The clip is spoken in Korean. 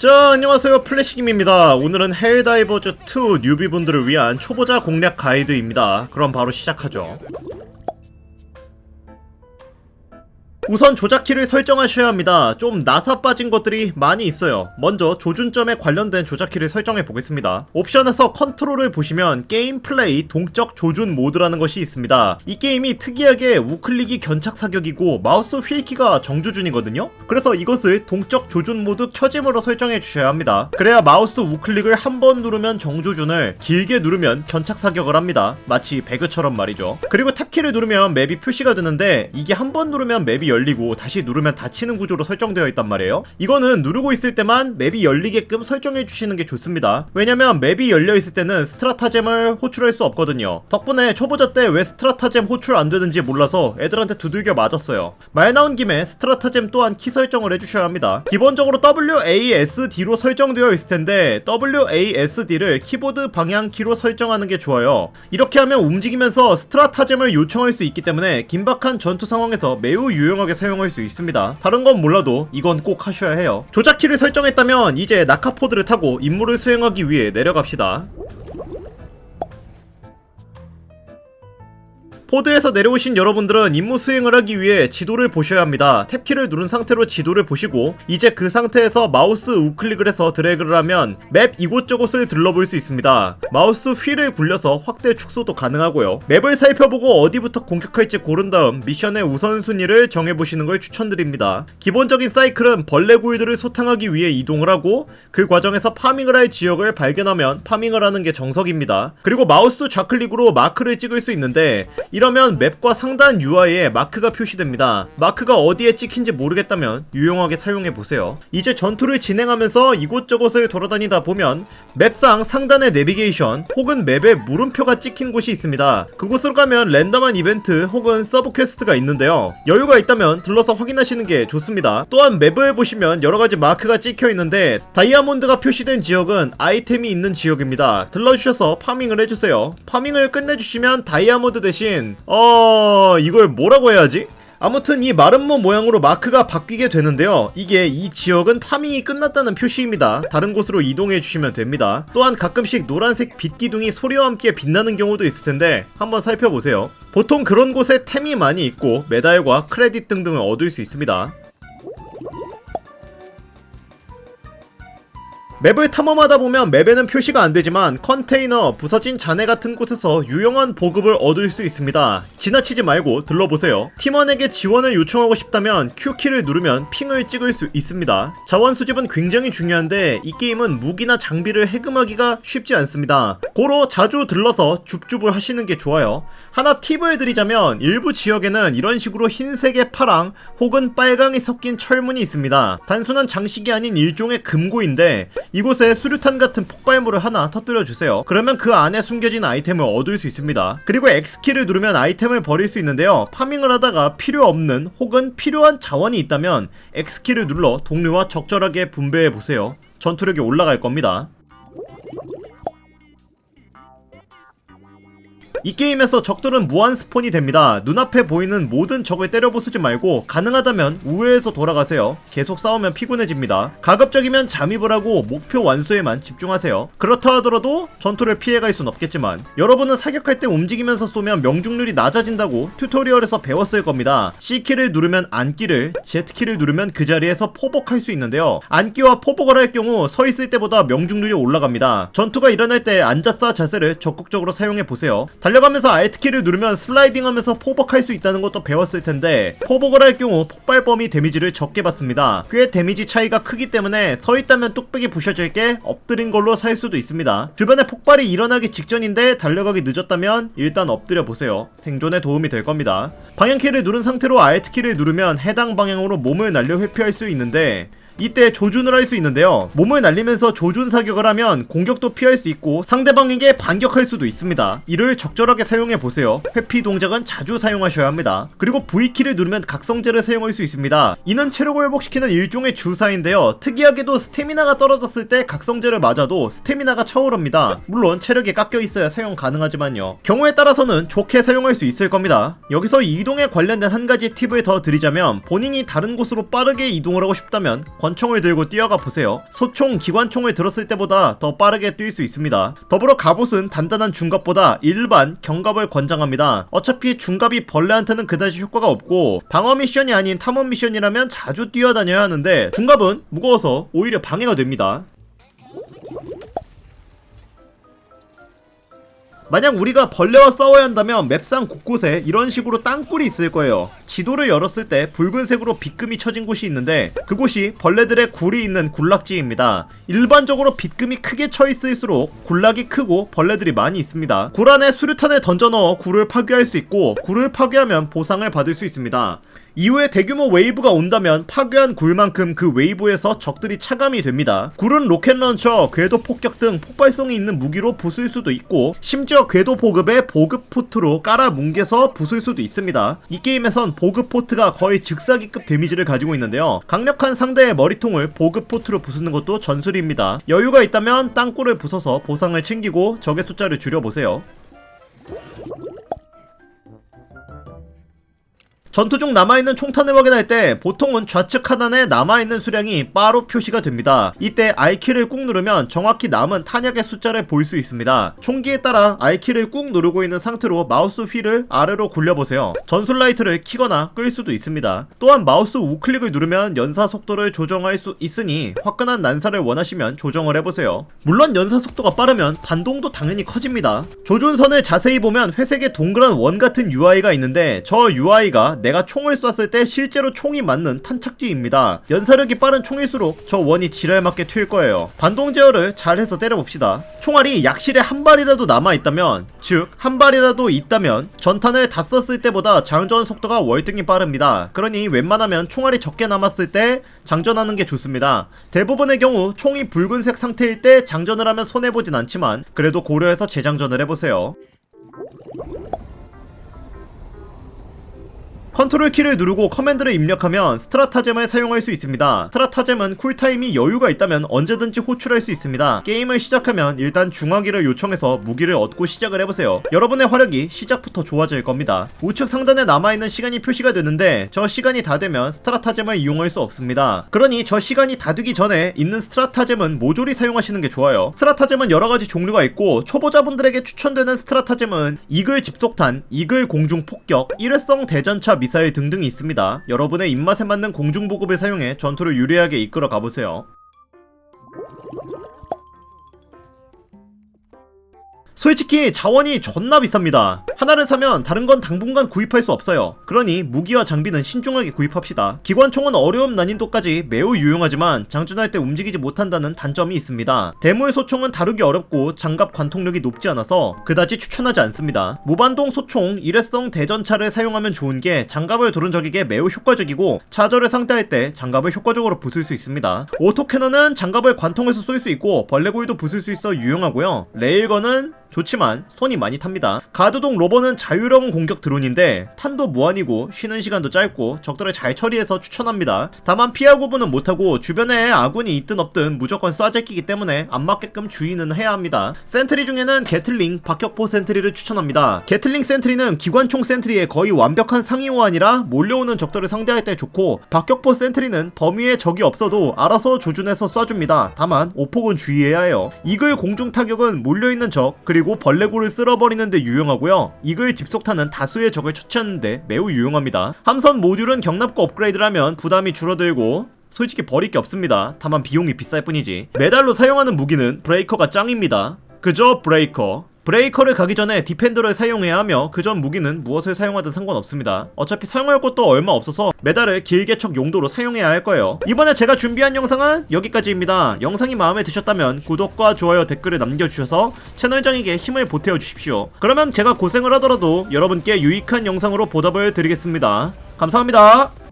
자, 안녕하세요. 플래시김입니다. 오늘은 헬다이버즈2 뉴비분들을 위한 초보자 공략 가이드입니다. 그럼 바로 시작하죠. 우선 조작키를 설정하셔야 합니다. 좀 나사 빠진 것들이 많이 있어요. 먼저 조준점에 관련된 조작키를 설정해 보겠습니다. 옵션에서 컨트롤을 보시면 게임 플레이 동적 조준 모드라는 것이 있습니다. 이 게임이 특이하게 우클릭이 견착 사격이고 마우스 휠키가 정조준이거든요. 그래서 이것을 동적 조준 모드 켜짐으로 설정해 주셔야 합니다. 그래야 마우스 우클릭을 한 번 누르면 정조준을, 길게 누르면 견착 사격을 합니다. 마치 배그처럼 말이죠. 그리고 탭키를 누르면 맵이 표시가 되는데 이게 한 번 누르면 맵이 열리고 다시 누르면 닫히는 구조로 설정되어 있단 말이에요. 이거는 누르고 있을 때만 맵이 열리게끔 설정해 주시는 게 좋습니다. 왜냐면 맵이 열려 있을 때는 스트라타잼을 호출할 수 없거든요. 덕분에 초보자 때 왜 스트라타잼 호출 안 되는지 몰라서 애들한테 두들겨 맞았어요. 말 나온 김에 스트라타잼 또한 키 설정을 해주셔야 합니다. 기본적으로 WASD로 설정되어 있을 텐데 WASD를 키보드 방향키로 설정하는 게 좋아요. 이렇게 하면 움직이면서 스트라타잼을 요청할 수 있기 때문에 긴박한 전투 상황에서 매우 유용하게 사용할 수 있습니다. 다른 건 몰라도 이건 꼭 하셔야 해요. 조작키를 설정했다면 이제 낙하포드를 타고 임무를 수행하기 위해 내려갑시다. 포드에서 내려오신 여러분들은 임무 수행을 하기 위해 지도를 보셔야 합니다. 탭키를 누른 상태로 지도를 보시고 이제 그 상태에서 마우스 우클릭을 해서 드래그를 하면 맵 이곳저곳을 둘러볼 수 있습니다. 마우스 휠을 굴려서 확대 축소도 가능하고요. 맵을 살펴보고 어디부터 공격할지 고른 다음 미션의 우선순위를 정해보시는 걸 추천드립니다. 기본적인 사이클은 벌레 구이들을 소탕하기 위해 이동을 하고 그 과정에서 파밍을 할 지역을 발견하면 파밍을 하는 게 정석입니다. 그리고 마우스 좌클릭으로 마크를 찍을 수 있는데 이러면 맵과 상단 UI에 마크가 표시됩니다. 마크가 어디에 찍힌지 모르겠다면 유용하게 사용해보세요. 이제 전투를 진행하면서 이곳저곳을 돌아다니다 보면 맵상 상단의 내비게이션 혹은 맵에 물음표가 찍힌 곳이 있습니다. 그곳으로 가면 랜덤한 이벤트 혹은 서브 퀘스트가 있는데요. 여유가 있다면 들러서 확인하시는 게 좋습니다. 또한 맵을 보시면 여러가지 마크가 찍혀 있는데 다이아몬드가 표시된 지역은 아이템이 있는 지역입니다. 들러주셔서 파밍을 해주세요. 파밍을 끝내주시면 다이아몬드 대신 이걸 뭐라고 해야지? 아무튼 이 마름모 모양으로 마크가 바뀌게 되는데요. 이게 이 지역은 파밍이 끝났다는 표시입니다. 다른 곳으로 이동해 주시면 됩니다. 또한 가끔씩 노란색 빛기둥이 소리와 함께 빛나는 경우도 있을 텐데 한번 살펴보세요. 보통 그런 곳에 템이 많이 있고 메달과 크레딧 등등을 얻을 수 있습니다. 맵을 탐험하다 보면 맵에는 표시가 안되지만 컨테이너, 부서진 잔해 같은 곳에서 유용한 보급을 얻을 수 있습니다. 지나치지 말고 들러보세요. 팀원에게 지원을 요청하고 싶다면 Q키를 누르면 핑을 찍을 수 있습니다. 자원 수집은 굉장히 중요한데 이 게임은 무기나 장비를 해금하기가 쉽지 않습니다. 고로 자주 들러서 줍줍을 하시는 게 좋아요. 하나 팁을 드리자면 일부 지역에는 이런 식으로 흰색에 파랑 혹은 빨강이 섞인 철문이 있습니다. 단순한 장식이 아닌 일종의 금고인데 이곳에 수류탄 같은 폭발물을 하나 터뜨려주세요. 그러면 그 안에 숨겨진 아이템을 얻을 수 있습니다. 그리고 X키를 누르면 아이템을 버릴 수 있는데요. 파밍을 하다가 필요 없는 혹은 필요한 자원이 있다면 X키를 눌러 동료와 적절하게 분배해보세요. 전투력이 올라갈 겁니다. 이 게임에서 적들은 무한 스폰이 됩니다. 눈앞에 보이는 모든 적을 때려부수지 말고 가능하다면 우회해서 돌아가세요. 계속 싸우면 피곤해집니다. 가급적이면 잠입을 하고 목표 완수에만 집중하세요. 그렇다 하더라도 전투를 피해갈 순 없겠지만 여러분은 사격할 때 움직이면서 쏘면 명중률이 낮아진다고 튜토리얼에서 배웠을 겁니다. C키를 누르면 앉기를, Z키를 누르면 그 자리에서 포복할 수 있는데요. 앉기와 포복을 할 경우 서 있을 때보다 명중률이 올라갑니다. 전투가 일어날 때 앉아싸 자세를 적극적으로 사용해보세요. 달려가면서 Alt키를 누르면 슬라이딩하면서 포복할 수 있다는 것도 배웠을 텐데 포복을 할 경우 폭발범위 데미지를 적게 받습니다. 꽤 데미지 차이가 크기 때문에 서 있다면 뚝배기 부셔질 게 엎드린 걸로 살 수도 있습니다. 주변에 폭발이 일어나기 직전인데 달려가기 늦었다면 일단 엎드려 보세요. 생존에 도움이 될 겁니다. 방향키를 누른 상태로 Alt키를 누르면 해당 방향으로 몸을 날려 회피할 수 있는데 이때 조준을 할 수 있는데요. 몸을 날리면서 조준 사격을 하면 공격도 피할 수 있고 상대방에게 반격할 수도 있습니다. 이를 적절하게 사용해보세요. 회피 동작은 자주 사용하셔야 합니다. 그리고 V키를 누르면 각성제를 사용할 수 있습니다. 이는 체력을 회복시키는 일종의 주사인데요. 특이하게도 스태미나가 떨어졌을 때 각성제를 맞아도 스태미나가 차오릅니다. 물론 체력이 깎여 있어야 사용 가능하지만요. 경우에 따라서는 좋게 사용할 수 있을 겁니다. 여기서 이동에 관련된 한 가지 팁을 더 드리자면 본인이 다른 곳으로 빠르게 이동을 하고 싶다면 권총을 들고 뛰어가 보세요. 소총, 기관총을 들었을 때보다 더 빠르게 뛸 수 있습니다. 더불어 갑옷은 단단한 중갑보다 일반 경갑을 권장합니다. 어차피 중갑이 벌레한테는 그다지 효과가 없고 방어 미션이 아닌 탐험 미션이라면 자주 뛰어다녀야 하는데 중갑은 무거워서 오히려 방해가 됩니다. 만약 우리가 벌레와 싸워야 한다면 맵상 곳곳에 이런 식으로 땅굴이 있을 거예요. 지도를 열었을 때 붉은색으로 빗금이 쳐진 곳이 있는데 그곳이 벌레들의 굴이 있는 군락지입니다. 일반적으로 빗금이 크게 쳐 있을수록 군락이 크고 벌레들이 많이 있습니다. 굴 안에 수류탄을 던져 넣어 굴을 파괴할 수 있고 굴을 파괴하면 보상을 받을 수 있습니다. 이후에 대규모 웨이브가 온다면 파괴한 굴만큼 그 웨이브에서 적들이 차감이 됩니다. 굴은 로켓런처, 궤도 폭격 등 폭발성이 있는 무기로 부술 수도 있고 심지어 궤도 보급에 보급 포트로 깔아 뭉개서 부술 수도 있습니다. 이 게임에선 보급 포트가 거의 즉사기급 데미지를 가지고 있는데요. 강력한 상대의 머리통을 보급 포트로 부수는 것도 전술입니다. 여유가 있다면 땅굴을 부숴서 보상을 챙기고 적의 숫자를 줄여보세요. 전투 중 남아있는 총탄을 확인할 때 보통은 좌측 하단에 남아있는 수량이 바로 표시가 됩니다. 이때 R키를 꾹 누르면 정확히 남은 탄약의 숫자를 볼 수 있습니다. 총기에 따라 R키를 꾹 누르고 있는 상태로 마우스 휠을 아래로 굴려보세요. 전술 라이트를 키거나 끌 수도 있습니다. 또한 마우스 우클릭을 누르면 연사 속도를 조정할 수 있으니 화끈한 난사를 원하시면 조정을 해보세요. 물론 연사 속도가 빠르면 반동도 당연히 커집니다. 조준선을 자세히 보면 회색의 동그란 원 같은 UI가 있는데 저 UI가 내가 총을 쐈을 때 실제로 총이 맞는 탄착지입니다. 연사력이 빠른 총일수록 저 원이 지랄맞게 튈 거예요. 반동 제어를 잘해서 때려봅시다. 총알이 약실에 한 발이라도 남아있다면, 즉 한 발이라도 있다면 전탄을 다 썼을 때보다 장전 속도가 월등히 빠릅니다. 그러니 웬만하면 총알이 적게 남았을 때 장전하는 게 좋습니다. 대부분의 경우 총이 붉은색 상태일 때 장전을 하면 손해보진 않지만 그래도 고려해서 재장전을 해보세요. 컨트롤 키를 누르고 커맨드를 입력하면 스트라타젬을 사용할 수 있습니다. 스트라타젬은 쿨타임이 여유가 있다면 언제든지 호출할 수 있습니다. 게임을 시작하면 일단 중화기를 요청해서 무기를 얻고 시작을 해보세요. 여러분의 화력이 시작부터 좋아질 겁니다. 우측 상단에 남아있는 시간이 표시가 되는데 저 시간이 다 되면 스트라타젬을 이용할 수 없습니다. 그러니 저 시간이 다 되기 전에 있는 스트라타젬은 모조리 사용하시는 게 좋아요. 스트라타젬은 여러가지 종류가 있고 초보자분들에게 추천되는 스트라타젬은 이글 집속탄, 이글 공중폭격, 일회성 대전차 미사일 등등이 있습니다. 여러분의 입맛에 맞는 공중보급을 사용해 전투를 유리하게 이끌어 가보세요. 솔직히 자원이 존나 비쌉니다. 하나를 사면 다른 건 당분간 구입할 수 없어요. 그러니 무기와 장비는 신중하게 구입합시다. 기관총은 어려움 난이도까지 매우 유용하지만 장전할 때 움직이지 못한다는 단점이 있습니다. 대물 소총은 다루기 어렵고 장갑 관통력이 높지 않아서 그다지 추천하지 않습니다. 무반동 소총, 일회성 대전차를 사용하면 좋은 게 장갑을 두른 적에게 매우 효과적이고 차저를 상대할 때 장갑을 효과적으로 부술 수 있습니다. 오토캐논은 장갑을 관통해서 쏠 수 있고 벌레고리도 부술 수 있어 유용하고요. 레일건은 좋지만 손이 많이 탑니다. 가드동 로버는 자유로운 공격 드론인데 탄도 무한이고 쉬는 시간도 짧고 적들을 잘 처리해서 추천합니다. 다만 피하 구분은 못하고 주변에 아군이 있든 없든 무조건 쏴제끼기 때문에 안 맞게끔 주의는 해야 합니다. 센트리 중에는 게틀링, 박격포 센트리를 추천합니다. 게틀링 센트리는 기관총 센트리의 거의 완벽한 상위호환이라 몰려오는 적들을 상대할 때 좋고, 박격포 센트리는 범위에 적이 없어도 알아서 조준해서 쏴줍니다. 다만 오폭은 주의해야 해요. 이글 공중 타격은 몰려있는 적 그리고 벌레고를 쓸어버리는데 유용하고요. 이글 집속탄은 다수의 적을 처치하는데 매우 유용합니다. 함선 모듈은 경납고 업그레이드를 하면 부담이 줄어들고 솔직히 버릴 게 없습니다. 다만 비용이 비쌀 뿐이지. 메달로 사용하는 무기는 브레이커가 짱입니다. 그저 브레이커. 브레이커를 가기 전에 디펜더를 사용해야 하며 그 전 무기는 무엇을 사용하든 상관없습니다. 어차피 사용할 것도 얼마 없어서 메달을 길게척 용도로 사용해야 할 거예요. 이번에 제가 준비한 영상은 여기까지입니다. 영상이 마음에 드셨다면 구독과 좋아요, 댓글을 남겨주셔서 채널장에게 힘을 보태어 주십시오. 그러면 제가 고생을 하더라도 여러분께 유익한 영상으로 보답을 드리겠습니다. 감사합니다.